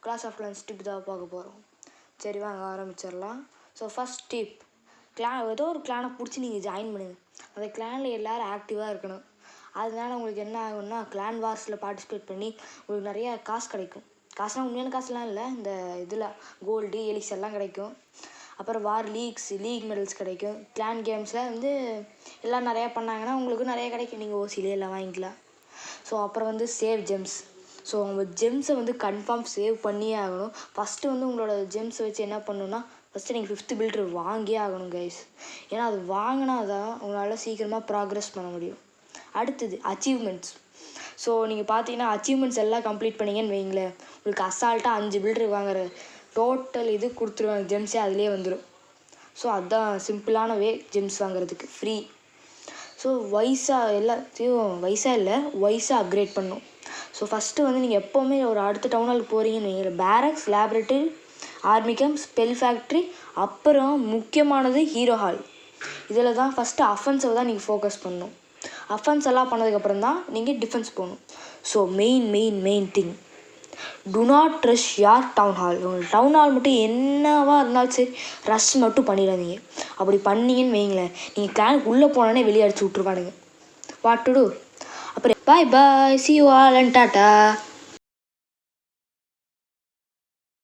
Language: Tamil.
கிளாஸ் ஆஃப் கிளான்ஸ் டிப் தான் பார்க்க போகிறோம். சரி வாங்க ஆரம்பிச்சிடலாம். ஸோ ஃபஸ்ட் டிப், ஏதோ ஒரு கிளானை பிடிச்சி நீங்கள் ஜாயின் பண்ணுங்கள். அந்த கிளானில் எல்லோரும் ஆக்டிவாக இருக்கணும். அதனால உங்களுக்கு என்ன ஆகும்னா கிளான் வார்ஸில் பார்ட்டிசிபேட் பண்ணி உங்களுக்கு நிறையா காசு கிடைக்கும். காசுலாம் உண்மையான காசுலாம் இல்லை, இந்த இதில் கோல்டு எலிக்ஸ் எல்லாம் கிடைக்கும். அப்புறம் லீக் மெடல்ஸ் கிடைக்கும். கிளான் கேம்ஸில் வந்து எல்லாம் நிறையா பண்ணாங்கன்னா உங்களுக்கு நிறையா கிடைக்கும். நீங்கள் ஓசிலே எல்லாம் வாங்கிக்கலாம். ஸோ அப்புறம் வந்து சேவ் ஜெம்ஸ். ஸோ உங்கள் ஜெம்ஸை வந்து கன்ஃபார்ம் சேவ் பண்ணியே ஆகணும். ஃபஸ்ட்டு வந்து உங்களோட ஜெம்ஸை வச்சு என்ன பண்ணணுன்னா, ஃபஸ்ட்டு நீங்கள் 5th பில்டர் வாங்கியே ஆகணும் கைஸ். ஏன்னா அது வாங்கினா தான் உங்களால் சீக்கிரமாக ப்ராக்ரெஸ் பண்ண முடியும். அடுத்தது அச்சீவ்மெண்ட்ஸ். ஸோ நீங்கள் பார்த்தீங்கன்னா அச்சீவ்மெண்ட்ஸ் எல்லாம் கம்ப்ளீட் பண்ணிங்கன்னு வைங்களேன், உங்களுக்கு அசால்ட்டாக 5 பில்டர் வாங்குற டோட்டல் இது கொடுத்துருவாங்க, ஜெம்ஸே அதிலே வந்துடும். ஸோ அதுதான் சிம்பிளான வே ஜெம்ஸ் வாங்குறதுக்கு, ஃப்ரீ. ஸோ வைஸாக அப்கிரேட் பண்ணும். ஸோ ஃபஸ்ட்டு வந்து நீங்கள் எப்போவுமே ஒரு அடுத்த டவுனுக்கு போகிறீங்கன்னு வைங்களேன், பேரக்ஸ், laboratory, army camp, spell factory, அப்புறம் முக்கியமானது ஹீரோ ஹால். இதில் தான் ஃபஸ்ட்டு அஃபென்ஸை தான் நீங்கள் ஃபோக்கஸ் பண்ணணும். அஃபென்ஸ் எல்லாம் பண்ணதுக்கப்புறம் தான் நீங்கள் டிஃபென்ஸ் போகணும். So main thing, to not rush யார் டவுன் ஹால். உங்கள் டவுன் ஹால் மட்டும் என்னவா இருந்தாலும் சரி, ரஷ் மட்டும் பண்ணிடாதீங்க. அப்படி பண்ணீங்கன்னு வைங்களேன், நீங்கள் கிளானுக்கு உள்ளே போனோன்னே வெளியே அடிச்சு விட்ருவானுங்க. What to do? அப்புறம் bye see you all and tata.